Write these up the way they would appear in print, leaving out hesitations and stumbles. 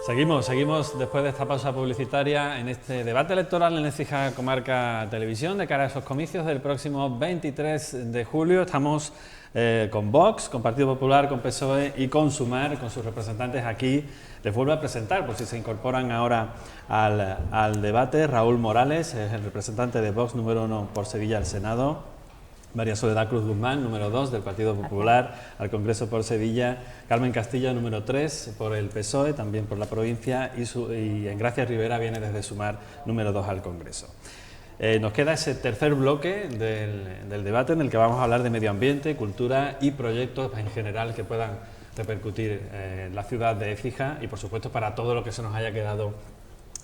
Seguimos después de esta pausa publicitaria en este debate electoral en Écija Comarca Televisión de cara a esos comicios del próximo 23 de julio. Estamos con Vox, con Partido Popular, con PSOE y con Sumar, con sus representantes aquí. Les vuelvo a presentar, por si se incorporan ahora al debate. Raúl Morales es el representante de Vox número 1 por Sevilla al Senado. María Soledad Cruz Guzmán, número 2 del Partido Popular al Congreso por Sevilla. Carmen Castilla, número 3 por el PSOE, también por la provincia. Y Engracia Rivera viene desde Sumar, número 2 al Congreso. Nos queda ese tercer bloque del debate en el que vamos a hablar de medio ambiente, cultura y proyectos en general que puedan repercutir en la ciudad de Écija y, por supuesto, para todo lo que se nos haya quedado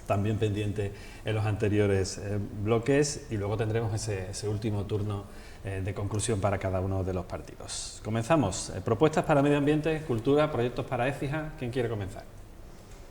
también pendiente en los anteriores bloques. Y luego tendremos ese último turno de conclusión para cada uno de los partidos. Comenzamos. Propuestas para medio ambiente, cultura, proyectos para Écija. ¿Quién quiere comenzar?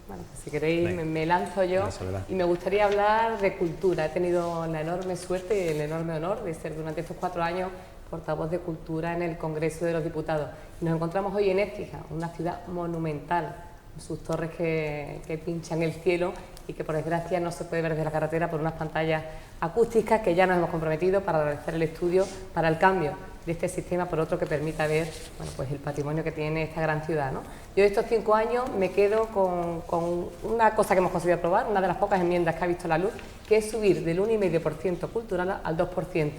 Bueno, pues si queréis me lanzo yo y me gustaría hablar de cultura. He tenido la enorme suerte y el enorme honor de ser durante estos 4 años portavoz de cultura en el Congreso de los Diputados. Nos encontramos hoy en Écija, una ciudad monumental, sus torres que pinchan el cielo y que por desgracia no se puede ver desde la carretera por unas pantallas acústicas que ya nos hemos comprometido para realizar el estudio para el cambio de este sistema por otro que permita ver, bueno, pues el patrimonio que tiene esta gran ciudad, ¿no? Yo de estos 5 años me quedo con una cosa que hemos conseguido aprobar, una de las pocas enmiendas que ha visto la luz, que es subir del 1,5% cultural al 2%.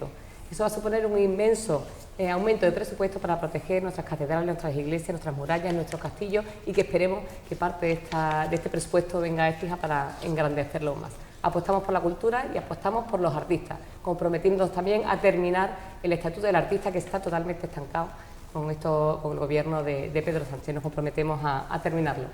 Eso va a suponer un inmenso aumento de presupuesto para proteger nuestras catedrales, nuestras iglesias, nuestras murallas, nuestros castillos y que esperemos que parte de este presupuesto venga a Écija para engrandecerlo más. Apostamos por la cultura y apostamos por los artistas, comprometiéndonos también a terminar el Estatuto del Artista que está totalmente estancado con el gobierno de Pedro Sánchez. Nos comprometemos a terminarlo.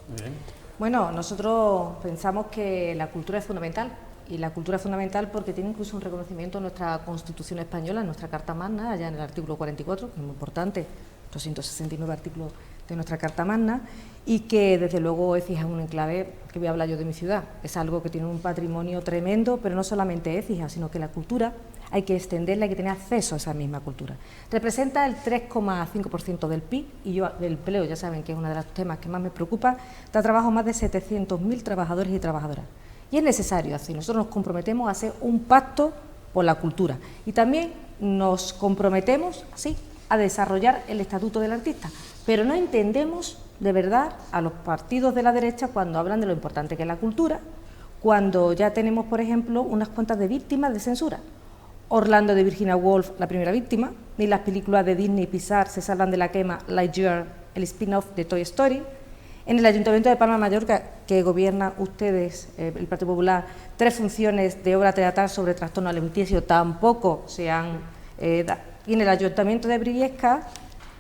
Muy bien. Bueno, nosotros pensamos que la cultura es fundamental. Y la cultura es fundamental porque tiene incluso un reconocimiento en nuestra Constitución española, en nuestra Carta Magna, allá en el artículo 44, que es muy importante, 269 artículos de nuestra Carta Magna, y que desde luego Écija es un enclave, que voy a hablar yo de mi ciudad, es algo que tiene un patrimonio tremendo, pero no solamente Écija, sino que la cultura hay que extenderla, hay que tener acceso a esa misma cultura. Representa el 3,5% del PIB y yo, el empleo, ya saben que es uno de los temas que más me preocupa, da trabajo a más de 700.000 trabajadores y trabajadoras. Y es necesario, así nosotros nos comprometemos a hacer un pacto por la cultura y también nos comprometemos, así, a desarrollar el Estatuto del Artista, pero no entendemos de verdad a los partidos de la derecha cuando hablan de lo importante que es la cultura, cuando ya tenemos, por ejemplo, unas cuantas de víctimas de censura. Orlando de Virginia Woolf, la primera víctima, ni las películas de Disney y Pixar se salvan de la quema, Lightyear, el spin-off de Toy Story. En el Ayuntamiento de Palma de Mallorca, que gobiernan ustedes, el Partido Popular, 3 funciones de obra teatral sobre trastorno alimenticio tampoco se han dado. Y en el Ayuntamiento de Briviesca,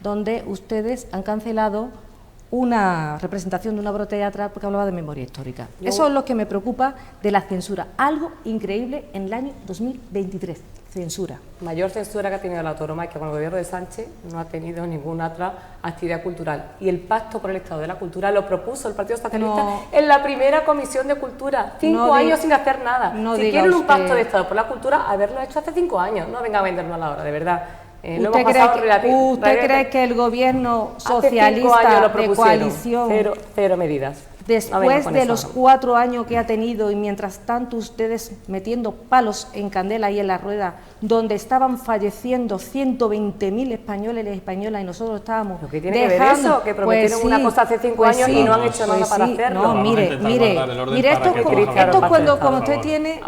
donde ustedes han cancelado una representación de una obra teatral porque hablaba de memoria histórica. Eso es lo que me preocupa de la censura, algo increíble en el año 2023, censura. Mayor censura que ha tenido la autónoma y que con el gobierno de Sánchez no ha tenido ninguna otra actividad cultural. Y el Pacto por el Estado de la Cultura lo propuso el Partido Socialista en la primera Comisión de Cultura, 5 años sin hacer nada. Si quieren un pacto de Estado por la cultura, haberlo hecho hace 5 años, no venga a vendernos la hora, de verdad. ¿Usted cree que el gobierno socialista de coalición, cero medidas, después de los 4 años que ha tenido y mientras tanto ustedes metiendo palos en candela y en la rueda, donde estaban falleciendo 120.000 españoles y españolas y nosotros estábamos ¿Lo que tiene que ver eso? Que prometieron una cosa hace 5 años y no han hecho nada para hacerlo. No, mire, esto es cuando usted tiene...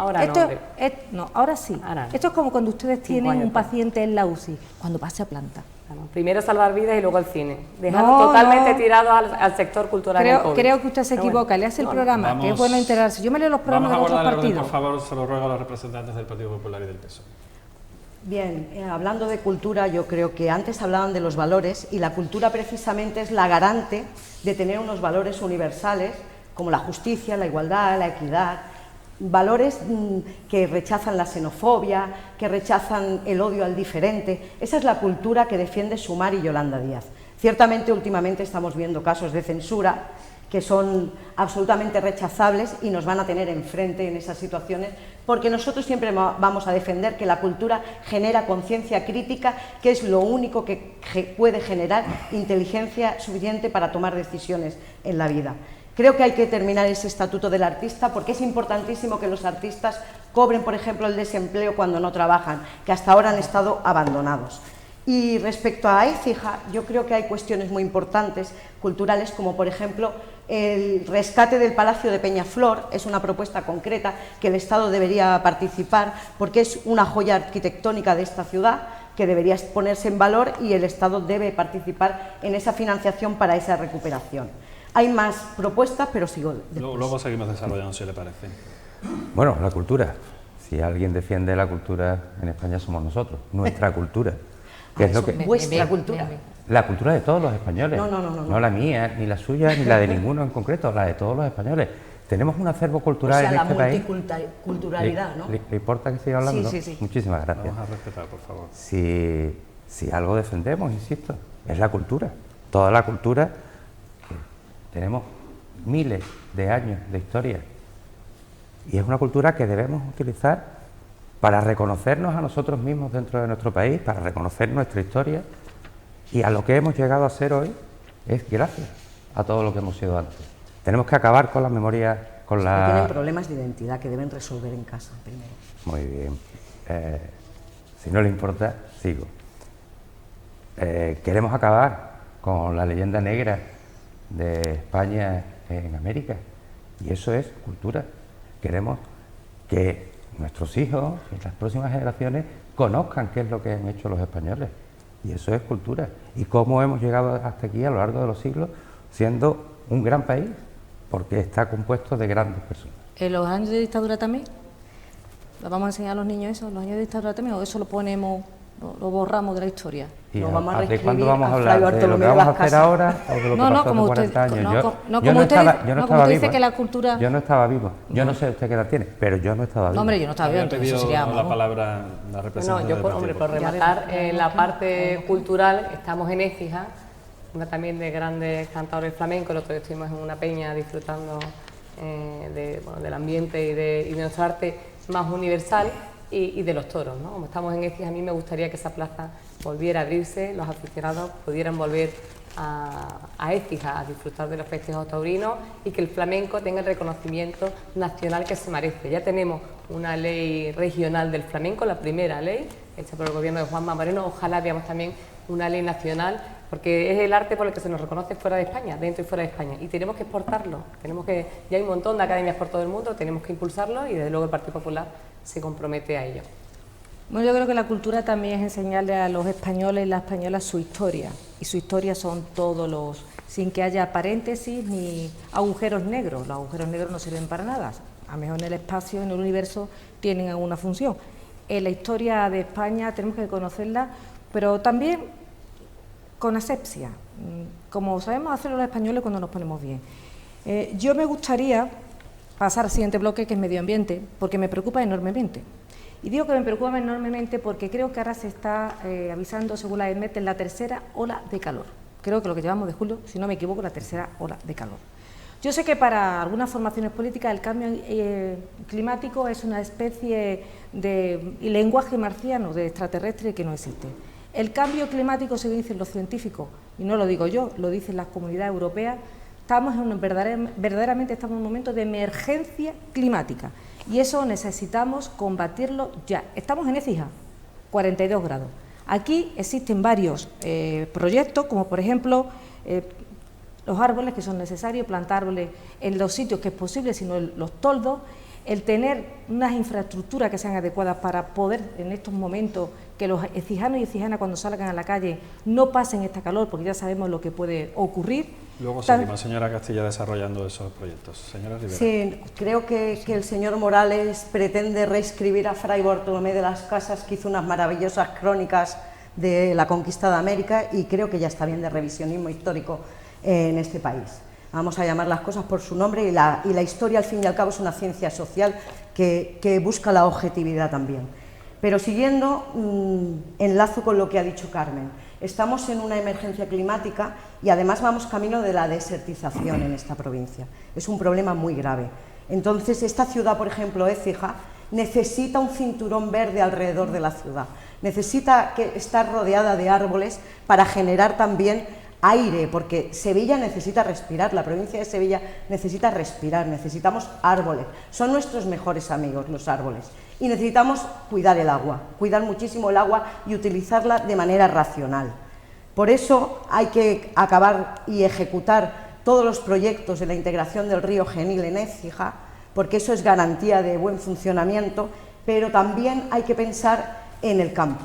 Ahora sí. Esto es como cuando ustedes tienen un paciente en la UCI, cuando pase a planta. Primero salvar vidas y luego el cine, dejando totalmente tirado al sector cultural. Creo que usted se equivoca, le hace el programa, que es bueno enterarse. Yo me leo los programas de otros partidos. Por favor, se lo ruego a los representantes del Partido Popular y del PSOE. Bien, hablando de cultura, yo creo que antes hablaban de los valores y la cultura precisamente es la garante de tener unos valores universales como la justicia, la igualdad, la equidad, valores que rechazan la xenofobia, que rechazan el odio al diferente. Esa es la cultura que defiende Sumar y Yolanda Díaz. Ciertamente, últimamente estamos viendo casos de censura que son absolutamente rechazables y nos van a tener enfrente en esas situaciones, porque nosotros siempre vamos a defender que la cultura genera conciencia crítica, que es lo único que puede generar inteligencia suficiente para tomar decisiones en la vida. Creo que hay que terminar ese estatuto del artista, porque es importantísimo que los artistas cobren, por ejemplo, el desempleo cuando no trabajan, que hasta ahora han estado abandonados. Y respecto a Écija, yo creo que hay cuestiones muy importantes, culturales, como por ejemplo el rescate del Palacio de Peñaflor. Es una propuesta concreta que el Estado debería participar, porque es una joya arquitectónica de esta ciudad que debería ponerse en valor, y el Estado debe participar en esa financiación para esa recuperación. Hay más propuestas, pero sigo después. Luego seguimos desarrollando, si le parece. Bueno, la cultura. Si alguien defiende la cultura en España somos nosotros, nuestra cultura. Que es lo que... Vuestra cultura. La cultura de todos los españoles. No la mía, ni la suya, ni la de ninguno en concreto, la de todos los españoles. Tenemos un acervo cultural en este país. O sea, la multiculturalidad, ¿no? ¿Le importa que siga hablando? Sí, sí, sí. Muchísimas gracias. Vamos a respetar, por favor. Si algo defendemos, insisto, es la cultura. Toda la cultura, que tenemos miles de años de historia. Y es una cultura que debemos utilizar para reconocernos a nosotros mismos dentro de nuestro país, para reconocer nuestra historia, y a lo que hemos llegado a ser hoy es gracias a todo lo que hemos sido antes. Tenemos que acabar con la memoria, con la... Tienen problemas de identidad que deben resolver en casa primero. Muy bien. Si no le importa, sigo. Queremos acabar con la leyenda negra de España en América, y eso es cultura. Queremos que nuestros hijos y las próximas generaciones conozcan qué es lo que han hecho los españoles, y eso es cultura. Y cómo hemos llegado hasta aquí a lo largo de los siglos, siendo un gran país, porque está compuesto de grandes personas. ¿En los años de dictadura también? ¿Lo vamos a enseñar a los niños eso, los años de dictadura también, o eso lo ponemos, lo borramos de la historia? Y no vamos a ¿de cuándo vamos a Fray hablar? ¿De lo Bartolomé que de vamos a las hacer Casas. ahora o de lo que pasó hace 40 años? Yo no dice que la cultura... Yo no estaba vivo. Yo no sé usted qué edad tiene, pero yo no estaba vivo. No, hombre, yo no estaba vivo, Había entonces eso pedido sería... la palabra la representante del Hombre, Partido por Popular. rematar, en la parte cultural estamos en Écija, una también de grandes cantadores flamencos. El otro día estuvimos en una peña disfrutando del ambiente y de nuestro arte más universal y de los toros, ¿no? Como estamos en Écija, a mí me gustaría que esa plaza volviera a abrirse, los aficionados pudieran volver a Écija a disfrutar de los festejos taurinos, y que el flamenco tenga el reconocimiento nacional que se merece. Ya tenemos una ley regional del flamenco, la primera ley hecha por el gobierno de Juanma Moreno. Ojalá veamos también una ley nacional, porque es el arte por el que se nos reconoce fuera de España, dentro y fuera de España, y tenemos que exportarlo. Ya hay un montón de academias por todo el mundo, tenemos que impulsarlo, y desde luego el Partido Popular se compromete a ello. Bueno, yo creo que la cultura también es enseñarle a los españoles y las españolas su historia, y su historia son todos los, sin que haya paréntesis ni agujeros negros. Los agujeros negros no sirven para nada, a lo mejor en el espacio, en el universo, tienen alguna función. En la historia de España tenemos que conocerla, pero también con asepsia, como sabemos hacerlo los españoles cuando nos ponemos bien. Yo me gustaría pasar al siguiente bloque, que es medio ambiente, porque me preocupa enormemente. Y digo que me preocupa enormemente porque creo que ahora se está avisando, según la EMET, en la tercera ola de calor. Creo que lo que llevamos de julio, si no me equivoco, la tercera ola de calor. Yo sé que para algunas formaciones políticas el cambio climático es una especie de lenguaje marciano, de extraterrestre, que no existe. El cambio climático, se dice los científicos, y no lo digo yo, lo dicen las comunidades europeas, verdaderamente estamos en un momento de emergencia climática, y eso necesitamos combatirlo ya. Estamos en Écija, 42 grados. Aquí existen varios proyectos, como por ejemplo los árboles, que son necesarios, plantar árboles en los sitios que es posible, sino los toldos, el tener unas infraestructuras que sean adecuadas para poder en estos momentos que los écijanos y écijanas cuando salgan a la calle no pasen esta calor, porque ya sabemos lo que puede ocurrir. Luego seguimos, señora Castilla, desarrollando esos proyectos. Señora Rivera. Sí, creo que el señor Morales pretende reescribir a Fray Bartolomé de las Casas, que hizo unas maravillosas crónicas de la conquista de América, y creo que ya está bien de revisionismo histórico en este país. Vamos a llamar las cosas por su nombre, y la historia, al fin y al cabo, es una ciencia social que busca la objetividad también. Pero siguiendo, enlazo con lo que ha dicho Carmen. Estamos en una emergencia climática y además vamos camino de la desertización en esta provincia. Es un problema muy grave. Entonces, esta ciudad, por ejemplo, Écija, necesita un cinturón verde alrededor de la ciudad. Necesita estar rodeada de árboles para generar también aire, porque Sevilla necesita respirar, la provincia de Sevilla necesita respirar, necesitamos árboles, son nuestros mejores amigos los árboles, y necesitamos cuidar el agua, cuidar muchísimo el agua y utilizarla de manera racional. Por eso hay que acabar y ejecutar todos los proyectos de la integración del río Genil en Écija, porque eso es garantía de buen funcionamiento, pero también hay que pensar en el campo.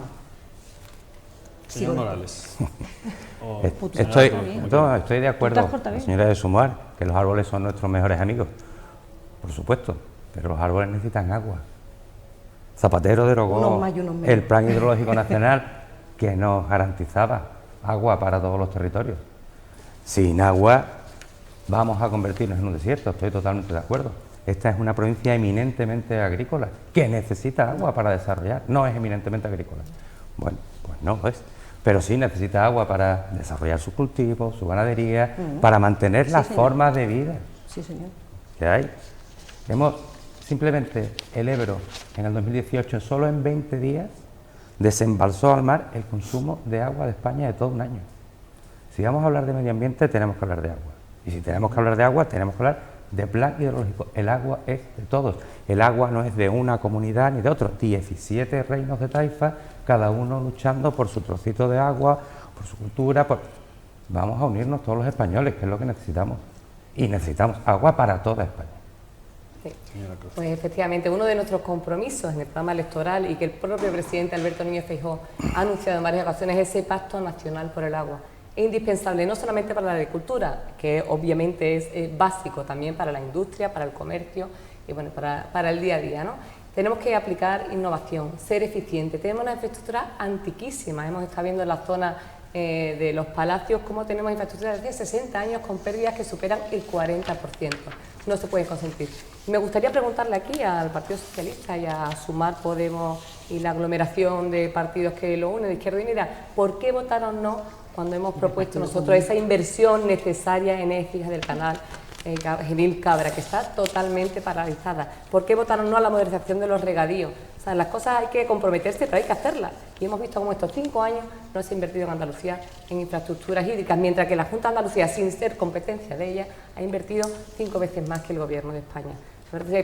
Señor Morales. Estoy de acuerdo, señora de Sumar, que los árboles son nuestros mejores amigos, por supuesto, pero los árboles necesitan agua. Zapatero derogó el Plan Hidrológico Nacional que nos garantizaba agua para todos los territorios. Sin agua vamos a convertirnos en un desierto, estoy totalmente de acuerdo. Esta es una provincia eminentemente agrícola, que necesita agua para desarrollar, no es eminentemente agrícola. Bueno, pues no lo es. Pero sí necesita agua para desarrollar sus cultivos, su ganadería, para mantener las formas de vida que hay. Simplemente el Ebro en el 2018, solo en 20 días, desembalsó al mar el consumo de agua de España de todo un año. Si vamos a hablar de medio ambiente, tenemos que hablar de agua. Y si tenemos que hablar de agua, tenemos que hablar de plan hidrológico. El agua es de todos. El agua no es de una comunidad ni de otro. 17 reinos de taifa, cada uno luchando por su trocito de agua, por su cultura. Vamos a unirnos todos los españoles, que es lo que necesitamos. Y necesitamos agua para toda España. Sí. Pues efectivamente, uno de nuestros compromisos en el programa electoral y que el propio presidente Alberto Núñez Feijóo ha anunciado en varias ocasiones es ese Pacto Nacional por el Agua. Es indispensable no solamente para la agricultura, que obviamente es básico también para la industria, para el comercio y bueno, para el día a día, ¿no? Tenemos que aplicar innovación, ser eficientes. Tenemos una infraestructura antiquísima. Hemos estado viendo en la zona de los palacios cómo tenemos infraestructuras de 60 años con pérdidas que superan el 40%. No se pueden consentir. Me gustaría preguntarle aquí al Partido Socialista y a Sumar Podemos y la aglomeración de partidos que lo unen, de Izquierda Unida, ¿por qué votaron no cuando hemos propuesto nosotros esa inversión necesaria en Écija del canal Genil Cabra, que está totalmente paralizada? ¿Por qué votaron no a la modernización de los regadíos? O sea, las cosas hay que comprometerse, pero hay que hacerlas. Y hemos visto cómo estos 5 años no se ha invertido en Andalucía en infraestructuras hídricas, mientras que la Junta de Andalucía, sin ser competencia de ella, ha invertido 5 veces más que el Gobierno de España.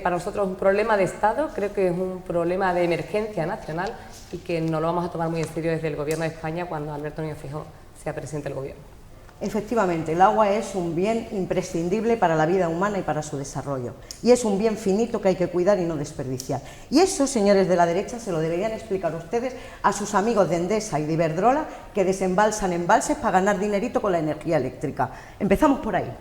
Para nosotros es un problema de Estado, creo que es un problema de emergencia nacional y que no lo vamos a tomar muy en serio desde el Gobierno de España cuando Alberto Núñez Feijóo sea presidente del Gobierno. Efectivamente, el agua es un bien imprescindible para la vida humana y para su desarrollo. Y es un bien finito que hay que cuidar y no desperdiciar. Y eso, señores de la derecha, se lo deberían explicar ustedes a sus amigos de Endesa y de Iberdrola, que desembalsan embalses para ganar dinerito con la energía eléctrica. Empezamos por ahí.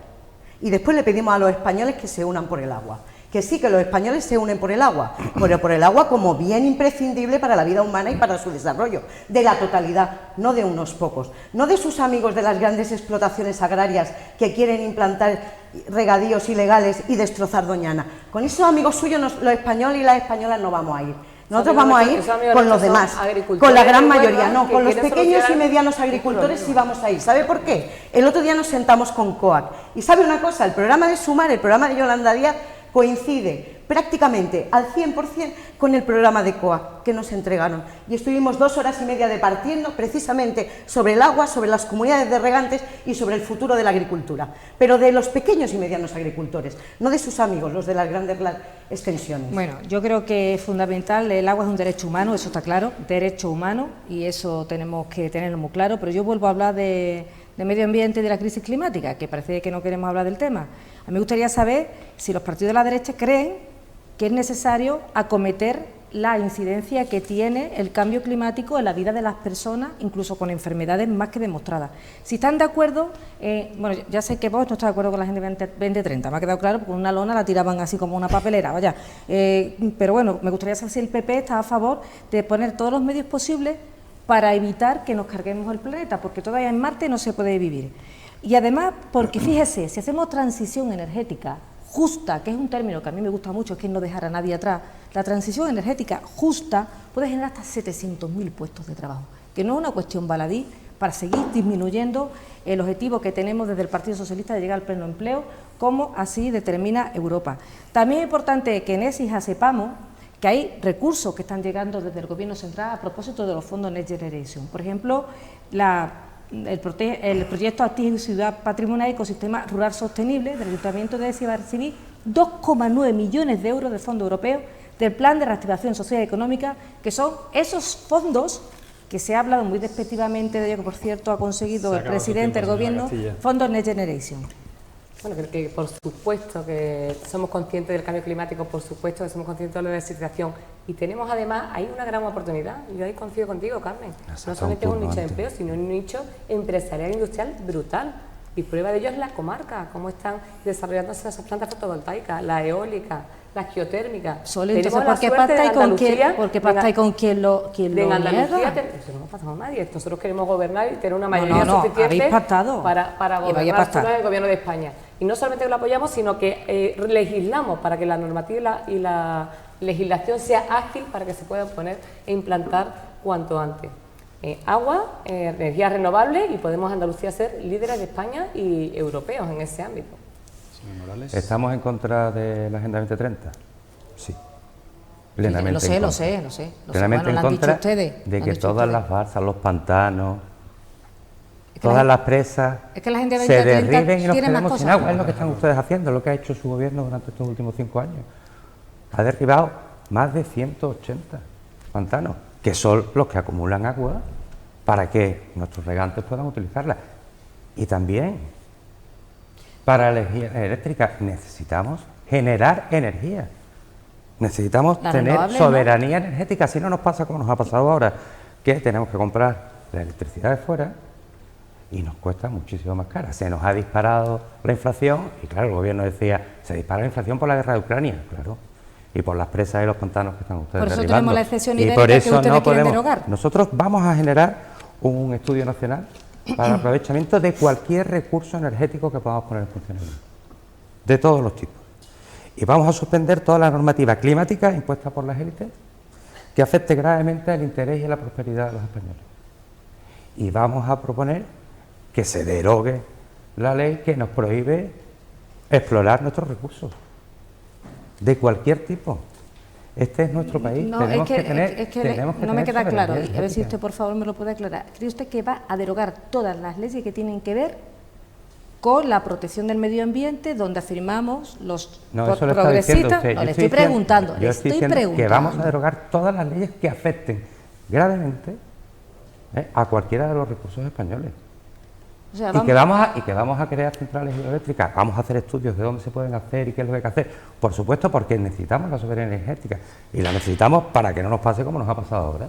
Y después le pedimos a los españoles que se unan por el agua. Que sí, que los españoles se unen por el agua, pero por el agua como bien imprescindible para la vida humana y para su desarrollo, de la totalidad, no de unos pocos, no de sus amigos de las grandes explotaciones agrarias que quieren implantar regadíos ilegales y destrozar Doñana. Con esos amigos suyos los españoles y las españolas no vamos a ir. Nosotros vamos a ir con los demás, con la gran mayoría, no, con los pequeños y medianos agricultores sí vamos a ir. ¿Sabe por qué? El otro día nos sentamos con COAC y ¿sabe una cosa? El programa de Sumar, el programa de Yolanda Díaz, coincide prácticamente al 100% con el programa de COAC que nos entregaron y estuvimos 2 horas y media departiendo precisamente sobre el agua, sobre las comunidades de regantes y sobre el futuro de la agricultura, pero de los pequeños y medianos agricultores, no de sus amigos, los de las grandes extensiones. Bueno, yo creo que es fundamental, el agua es un derecho humano, eso está claro, derecho humano, y eso tenemos que tenerlo muy claro, pero yo vuelvo a hablar de medio ambiente y de la crisis climática, que parece que no queremos hablar del tema. A mí me gustaría saber si los partidos de la derecha creen que es necesario acometer la incidencia que tiene el cambio climático en la vida de las personas, incluso con enfermedades más que demostradas. Si están de acuerdo, bueno, ya sé que vos no estás de acuerdo con la Agenda 2030, me ha quedado claro, porque una lona la tiraban así como una papelera, vaya. Pero bueno, me gustaría saber si el PP está a favor de poner todos los medios posibles para evitar que nos carguemos el planeta, porque todavía en Marte no se puede vivir. Y además, porque fíjese, si hacemos transición energética justa, que es un término que a mí me gusta mucho, es que no dejar a nadie atrás, la transición energética justa puede generar hasta 700.000 puestos de trabajo, que no es una cuestión baladí para seguir disminuyendo el objetivo que tenemos desde el Partido Socialista de llegar al pleno empleo, como así determina Europa. También es importante que en Écija sepamos que hay recursos que están llegando desde el Gobierno central a propósito de los fondos Next Generation. Por ejemplo, la el proyecto Activa Ciudad Patrimonial y Ecosistema Rural Sostenible del Ayuntamiento de Esi va a recibir 2,9 millones de euros de fondos europeos del Plan de Reactivación Social y Económica, que son esos fondos que se ha hablado muy despectivamente de ello, que por cierto ha conseguido el presidente del Gobierno, fondos Next Generation. Bueno, creo que por supuesto que somos conscientes del cambio climático, por supuesto que somos conscientes de la desertización y tenemos además, hay una gran oportunidad, yo ahí coincido contigo, Carmen, no solamente es un nicho de empleo, sino un nicho empresarial e industrial brutal y prueba de ello es la comarca, cómo están desarrollándose esas plantas fotovoltaicas, la eólica, la geotérmica. Solo entonces, ¿por qué pactáis con quién lo en Andalucía eso no pasamos a nadie. Nosotros queremos gobernar y tener una mayoría suficiente para gobernar el Gobierno de España. Y no solamente que lo apoyamos, sino que legislamos para que la normativa y la legislación sea ágil para que se pueda poner e implantar cuanto antes. Agua, energías renovables y podemos Andalucía ser líderes de España y europeos en ese ámbito. ¿Estamos en contra de la Agenda 2030? Sí. Plenamente lo sé. Plenamente en contra de que todas las balsas, los pantanos, todas las presas se derriben y nos quedemos sin agua. Es lo que están ustedes haciendo, lo que ha hecho su gobierno durante estos últimos 5 años. Ha derribado más de 180 pantanos, que son los que acumulan agua para que nuestros regantes puedan utilizarla. Y también para la energía eléctrica necesitamos generar energía, necesitamos tener soberanía energética, si no nos pasa como nos ha pasado ahora, que tenemos que comprar la electricidad de fuera y nos cuesta muchísimo más cara. Se nos ha disparado la inflación y claro, el gobierno decía, se dispara la inflación por la guerra de Ucrania, claro, y por las presas y los pantanos que están ustedes derribando. Por eso tenemos la excepción ibérica que ustedes quieren derogar. Nosotros vamos a generar un estudio nacional para el aprovechamiento de cualquier recurso energético que podamos poner en funcionamiento, de todos los tipos. Y vamos a suspender toda la normativa climática impuesta por las élites que afecte gravemente al interés y la prosperidad de los españoles. Y vamos a proponer que se derogue la ley que nos prohíbe explorar nuestros recursos, de cualquier tipo. Este es nuestro país. No, no me queda claro. A ver si usted, por favor, me lo puede aclarar. ¿Cree usted que va a derogar todas las leyes que tienen que ver con la protección del medio ambiente, donde afirmamos los progresistas? No, le estoy preguntando. Yo estoy diciendo que vamos a derogar todas las leyes que afecten gravemente a cualquiera de los recursos españoles. O sea, y que vamos a crear centrales hidroeléctricas, vamos a hacer estudios de dónde se pueden hacer y qué es lo que hay que hacer. Por supuesto, porque necesitamos la soberanía energética y la necesitamos para que no nos pase como nos ha pasado ahora.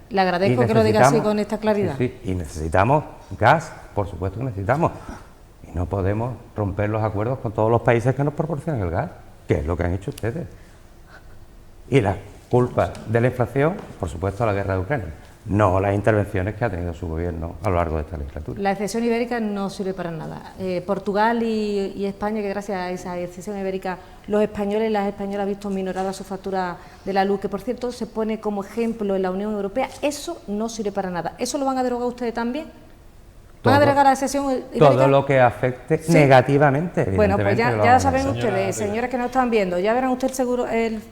Le agradezco que lo diga así con esta claridad. Sí, y necesitamos gas, por supuesto que necesitamos. Y no podemos romper los acuerdos con todos los países que nos proporcionan el gas, que es lo que han hecho ustedes. Y la culpa de la inflación, por supuesto, a la guerra de Ucrania. No las intervenciones que ha tenido su gobierno a lo largo de esta legislatura. La excepción ibérica no sirve para nada. Portugal y España, que gracias a esa excepción ibérica los españoles y las españolas han visto minorada su factura de la luz, que por cierto se pone como ejemplo en la Unión Europea, eso no sirve para nada. ¿Eso lo van a derogar ustedes también? ¿Van a derogar la excepción ibérica? Todo lo que afecte negativamente. Bueno, pues ya saben ustedes, señores que nos están viendo, ya verán ustedes seguro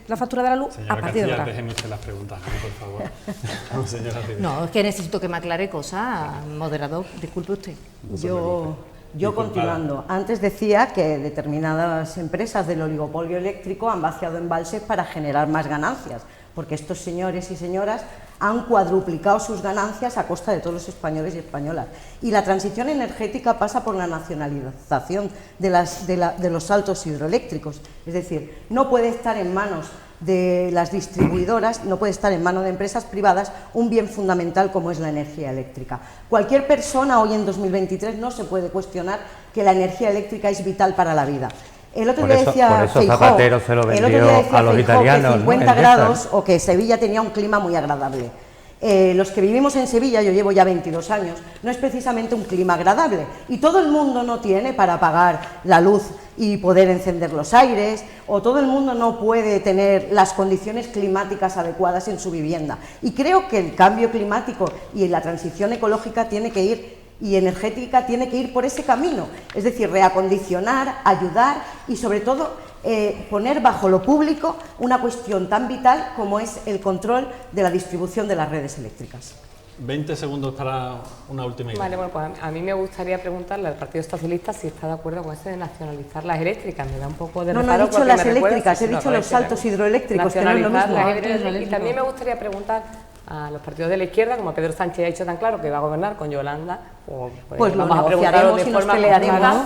la factura de la luz a partir de ahora. Déjenme usted las preguntas, por favor. No, es que necesito que me aclare cosas, moderador, disculpe usted. Yo continuando, antes decía que determinadas empresas del oligopolio eléctrico han vaciado embalses para generar más ganancias, porque estos señores y señoras han cuadruplicado sus ganancias a costa de todos los españoles y españolas. Y la transición energética pasa por la nacionalización de los saltos hidroeléctricos. Es decir, no puede estar en manos de las distribuidoras, no puede estar en manos de empresas privadas un bien fundamental como es la energía eléctrica. Cualquier persona hoy en 2023 no se puede cuestionar que la energía eléctrica es vital para la vida. El otro día decía Zapatero se lo vendió a los italianos, que 50 grados o que Sevilla tenía un clima muy agradable. Los que vivimos en Sevilla, yo llevo ya 22 años, no es precisamente un clima agradable y todo el mundo no tiene para pagar la luz y poder encender los aires, o todo el mundo no puede tener las condiciones climáticas adecuadas en su vivienda. Y creo que el cambio climático y la transición ecológica tiene que ir y energética tiene que ir por ese camino, es decir, reacondicionar, ayudar y sobre todo poner bajo lo público una cuestión tan vital como es el control de la distribución de las redes eléctricas. 20 segundos para una última idea. Vale, bueno, pues a mí me gustaría preguntarle al Partido Socialista si está de acuerdo con eso de nacionalizar las eléctricas. Me da un poco de reparo. No he dicho las eléctricas, he dicho los saltos hidroeléctricos, que no es lo mismo. Y también me gustaría preguntar a los partidos de la izquierda, como Pedro Sánchez ha dicho tan claro que va a gobernar con Yolanda, pues vamos a preguntarlo de forma pelearemos.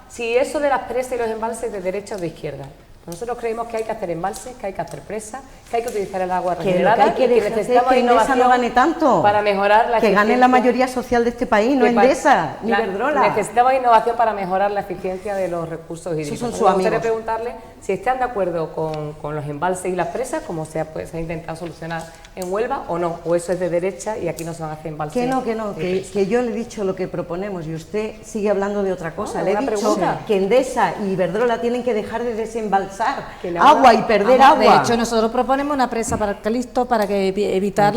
Si eso de las presas y los embalses de derecha o de izquierda. Nosotros creemos que hay que hacer embalses, que hay que hacer presas, que hay que utilizar el agua regenerada, que necesitamos que Endesa no gane tanto, para mejorar la que gane la mayoría social de este país, no Endesa ni Iberdrola. Necesitamos innovación para mejorar la eficiencia de los recursos hídricos. Esos son sus amigos. Me gustaría preguntarle si están de acuerdo con los embalses y las presas, como se ha intentado solucionar en Huelva, o no, o eso es de derecha y aquí no se van a hacer embalses. Que yo le he dicho lo que proponemos y usted sigue hablando de otra cosa. Le he dicho que Endesa y Iberdrola tienen que dejar de desembalsar agua y perder agua. De hecho, nosotros proponemos una presa para el Calixto para evitar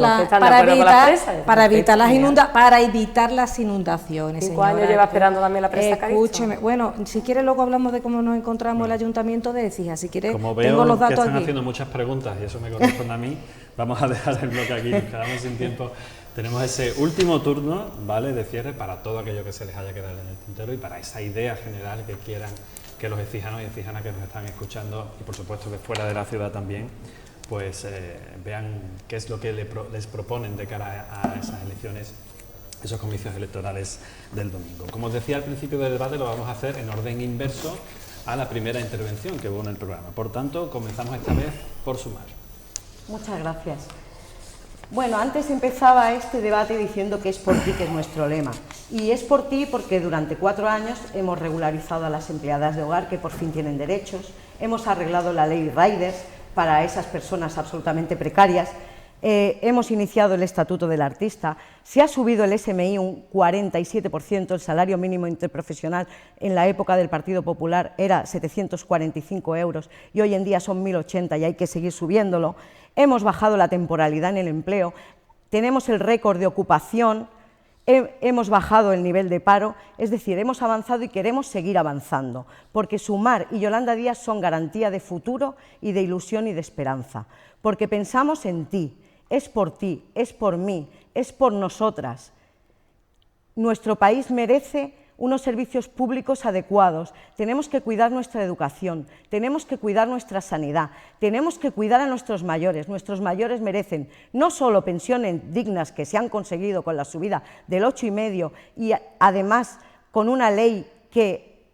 las inundaciones. 5 años lleva esperando también la presa Calixto. Escúcheme, bueno, si quiere luego hablamos de cómo nos encontramos el Ayuntamiento de Écija. Si quiere, como veo tengo los datos que están aquí. haciendo muchas preguntas y eso me corresponde a mí, vamos a dejar el bloque aquí, nos quedamos sin tiempo. Tenemos ese último turno, ¿vale?, de cierre para todo aquello que se les haya quedado en el tintero y para esa idea general que quieran que los ecijanos y ecijanas que nos están escuchando, y por supuesto de fuera de la ciudad también, pues vean qué es lo que les proponen de cara a esas elecciones, esos comicios electorales del domingo. Como os decía al principio del debate, lo vamos a hacer en orden inverso a la primera intervención que hubo en el programa. Por tanto, comenzamos esta vez por Sumar. Muchas gracias. Bueno, antes empezaba este debate diciendo que es por ti, que es nuestro lema. Y es por ti porque durante 4 años hemos regularizado a las empleadas de hogar que por fin tienen derechos, hemos arreglado la ley Riders para esas personas absolutamente precarias, hemos iniciado el Estatuto del Artista, se ha subido el SMI un 47%, el salario mínimo interprofesional en la época del Partido Popular era 745 euros y hoy en día son 1.080 y hay que seguir subiéndolo. Hemos bajado la temporalidad en el empleo, tenemos el récord de ocupación, hemos bajado el nivel de paro, es decir, hemos avanzado y queremos seguir avanzando, porque Sumar y Yolanda Díaz son garantía de futuro y de ilusión y de esperanza, porque pensamos en ti, es por mí, es por nosotras. Nuestro país merece unos servicios públicos adecuados, tenemos que cuidar nuestra educación, tenemos que cuidar nuestra sanidad, tenemos que cuidar a nuestros mayores merecen no solo pensiones dignas que se han conseguido con la subida del 8,5 y además con una ley que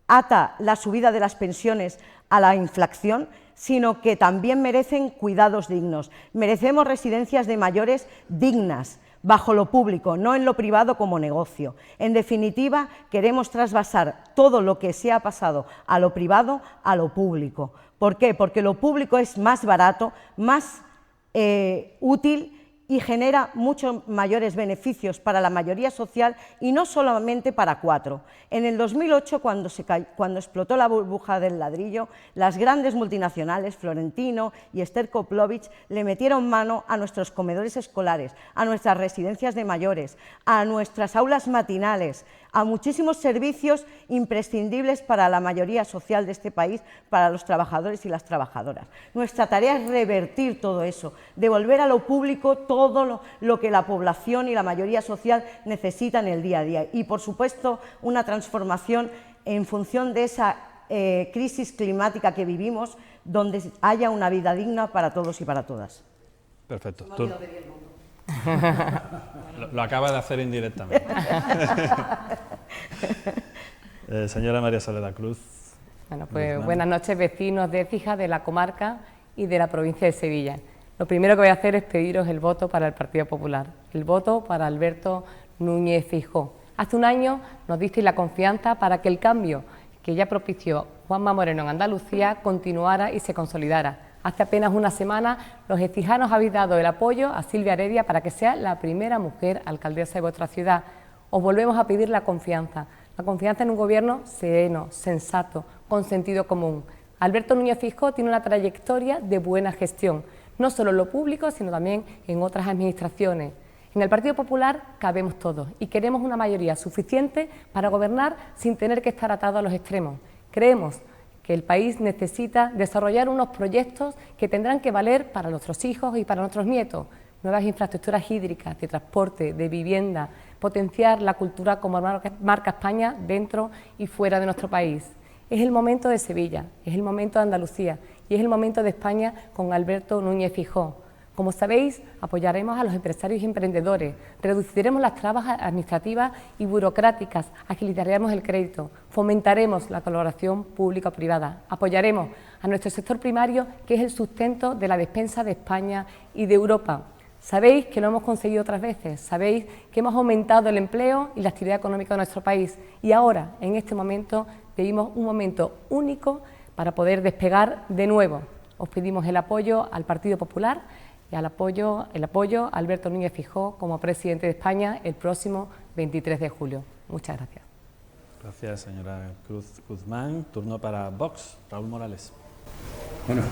ata la subida de las pensiones a la inflación, sino que también merecen cuidados dignos, merecemos residencias de mayores dignas, bajo lo público, no en lo privado como negocio. En definitiva, queremos trasvasar todo lo que se ha pasado a lo privado a lo público. ¿Por qué? Porque lo público es más barato, más útil y genera muchos mayores beneficios para la mayoría social y no solamente para 4. En el 2008, cuando explotó la burbuja del ladrillo, las grandes multinacionales, Florentino y Esther Koplovich, le metieron mano a nuestros comedores escolares, a nuestras residencias de mayores, a nuestras aulas matinales, a muchísimos servicios imprescindibles para la mayoría social de este país, para los trabajadores y las trabajadoras. Nuestra tarea es revertir todo eso, devolver a lo público todo lo que la población y la mayoría social necesitan en el día a día y, por supuesto, una transformación en función de esa crisis climática que vivimos, donde haya una vida digna para todos y para todas. Perfecto. Lo acaba de hacer indirectamente. Señora María Soledad Cruz. Bueno, pues buenas noches, vecinos de Écija, de la comarca y de la provincia de Sevilla. Lo primero que voy a hacer es pediros el voto para el Partido Popular, el voto para Alberto Núñez Feijóo. Hace un año nos disteis la confianza para que el cambio que ya propició Juanma Moreno en Andalucía continuara y se consolidara. Hace apenas una semana los écijanos habéis dado el apoyo a Silvia Heredia para que sea la primera mujer alcaldesa de vuestra ciudad. Os volvemos a pedir la confianza en un gobierno sereno, sensato, con sentido común. Alberto Núñez Feijóo tiene una trayectoria de buena gestión, no solo en lo público, sino también en otras administraciones. En el Partido Popular cabemos todos y queremos una mayoría suficiente para gobernar sin tener que estar atados a los extremos. Creemos que el país necesita desarrollar unos proyectos que tendrán que valer para nuestros hijos y para nuestros nietos. nuevas infraestructuras hídricas, de transporte, de vivienda, potenciar la cultura como marca España dentro y fuera de nuestro país. Es el momento de Sevilla, es el momento de Andalucía y es el momento de España con Alberto Núñez Feijóo. Como sabéis, apoyaremos a los empresarios y emprendedores, reduciremos las trabas administrativas y burocráticas, agilizaremos el crédito, fomentaremos la colaboración público-privada, apoyaremos a nuestro sector primario, que es el sustento de la despensa de España y de Europa. Sabéis que lo hemos conseguido otras veces, sabéis que hemos aumentado el empleo y la actividad económica de nuestro país y ahora, en este momento, vivimos un momento único para poder despegar de nuevo. Os pedimos el apoyo al Partido Popular y el apoyo a Alberto Núñez Feijóo como presidente de España el próximo 23 de julio. Muchas gracias. Gracias, señora Cruz Guzmán. Turno para Vox. Raúl Morales. Bueno,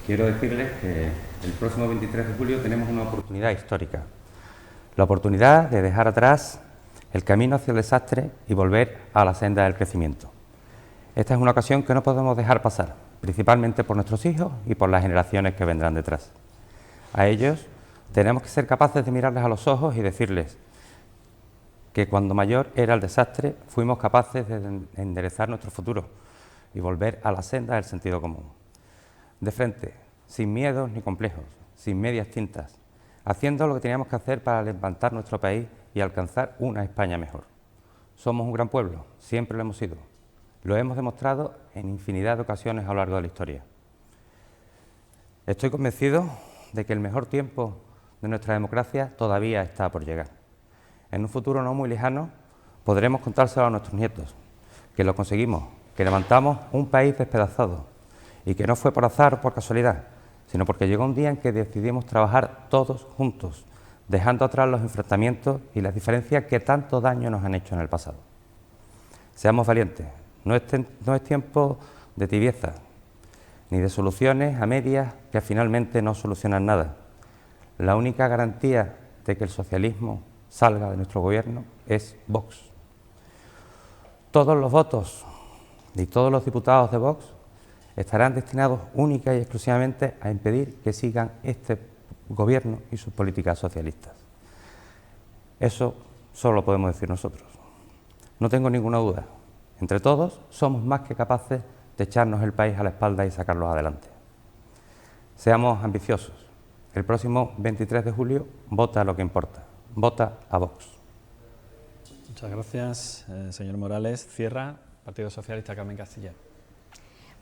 quiero decirles que el próximo 23 de julio tenemos una oportunidad histórica. La oportunidad de dejar atrás el camino hacia el desastre y volver a la senda del crecimiento. Esta es una ocasión que no podemos dejar pasar, principalmente por nuestros hijos y por las generaciones que vendrán detrás. A ellos tenemos que ser capaces de mirarles a los ojos y decirles que cuando mayor era el desastre, fuimos capaces de enderezar nuestro futuro y volver a la senda del sentido común. De frente, sin miedos ni complejos, sin medias tintas, haciendo lo que teníamos que hacer para levantar nuestro país y alcanzar una España mejor. Somos un gran pueblo, siempre lo hemos sido. Lo hemos demostrado en infinidad de ocasiones a lo largo de la historia. Estoy convencido de que el mejor tiempo de nuestra democracia todavía está por llegar. En un futuro no muy lejano podremos contárselo a nuestros nietos, que lo conseguimos, que levantamos un país despedazado y que no fue por azar o por casualidad, sino porque llegó un día en que decidimos trabajar todos juntos, dejando atrás los enfrentamientos y las diferencias que tanto daño nos han hecho en el pasado. Seamos valientes, no es tiempo de tibieza, ni de soluciones a medias que finalmente no solucionan nada. La única garantía de que el socialismo salga de nuestro gobierno es Vox. Todos los votos y todos los diputados de Vox estarán destinados única y exclusivamente a impedir que sigan este gobierno y sus políticas socialistas. Eso solo lo podemos decir nosotros. No tengo ninguna duda. Entre todos somos más que capaces de echarnos el país a la espalda y sacarlos adelante. Seamos ambiciosos. El próximo 23 de julio vota lo que importa. Vota a Vox. Muchas gracias, señor Morales. Cierra Partido Socialista, Carmen Castellar.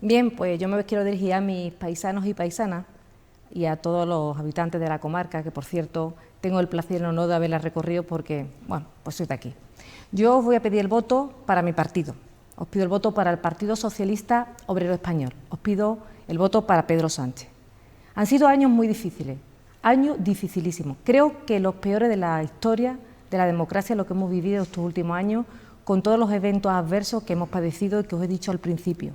Bien, pues yo me quiero dirigir a mis paisanos y paisanas y a todos los habitantes de la comarca, que por cierto tengo el placer y el honor de haberla recorrido porque, bueno, pues soy de aquí. Yo os voy a pedir el voto para mi partido. Os pido el voto para el Partido Socialista Obrero Español. Os pido el voto para Pedro Sánchez. Han sido años muy difíciles, años dificilísimos. Creo que los peores de la historia de la democracia, lo que hemos vivido estos últimos años, con todos los eventos adversos que hemos padecido y que os he dicho al principio.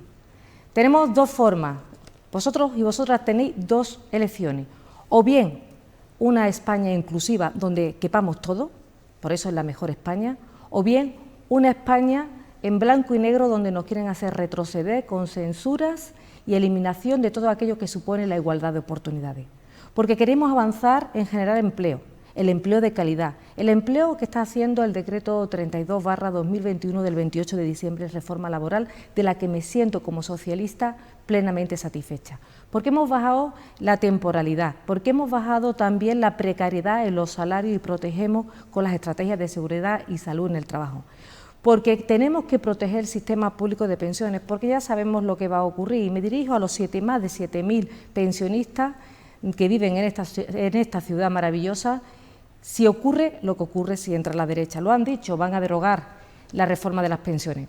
Tenemos dos formas. Vosotros y vosotras tenéis dos elecciones. O bien una España inclusiva donde quepamos todos, por eso es la mejor España, o bien una España en blanco y negro donde nos quieren hacer retroceder con censuras y eliminación de todo aquello que supone la igualdad de oportunidades. Porque queremos avanzar en generar empleo, el empleo de calidad, el empleo que está haciendo el decreto 32/2021 del 28 de diciembre, reforma laboral, de la que me siento como socialista plenamente satisfecha. Porque hemos bajado la temporalidad, porque hemos bajado también la precariedad en los salarios y protegemos con las estrategias de seguridad y salud en el trabajo. Porque tenemos que proteger el sistema público de pensiones, porque ya sabemos lo que va a ocurrir. Y me dirijo a los más de 7.000 pensionistas que viven en esta ciudad maravillosa, si ocurre lo que ocurre si entra la derecha. Lo han dicho, van a derogar la reforma de las pensiones.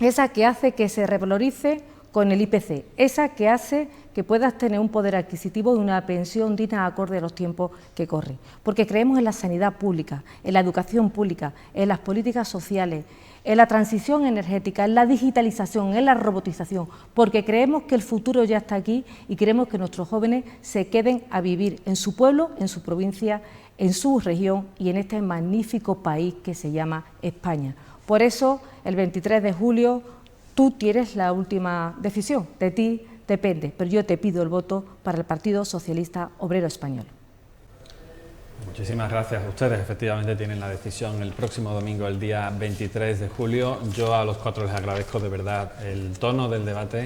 Esa que hace que se revalorice con el IPC, esa que hace que puedas tener un poder adquisitivo de una pensión digna acorde a los tiempos que corren. Porque creemos en la sanidad pública, en la educación pública, en las políticas sociales, en la transición energética, en la digitalización, en la robotización, porque creemos que el futuro ya está aquí y queremos que nuestros jóvenes se queden a vivir en su pueblo, en su provincia, en su región y en este magnífico país que se llama España. Por eso, el 23 de julio, tú tienes la última decisión, de ti depende, pero yo te pido el voto para el Partido Socialista Obrero Español. Muchísimas gracias. Ustedes efectivamente tienen la decisión el próximo domingo, el día 23 de julio. Yo a los cuatro les agradezco de verdad el tono del debate,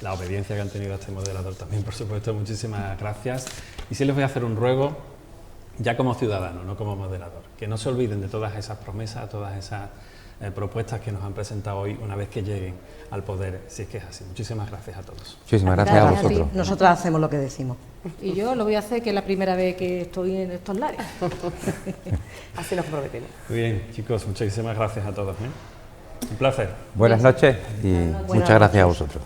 la obediencia que han tenido a este moderador también, por supuesto. Muchísimas gracias. Y sí les voy a hacer un ruego, ya como ciudadano, no como moderador, que no se olviden de todas esas promesas, todas esas propuestas que nos han presentado hoy una vez que lleguen al poder, si es que es así. Muchísimas gracias a todos. Muchísimas gracias a vosotros. Nosotras hacemos lo que decimos. Y yo lo voy a hacer, que es la primera vez que estoy en estos lares. Así nos prometemos. Muy bien, chicos, muchísimas gracias a todos. Un placer. Buenas noches y muchas gracias a vosotros.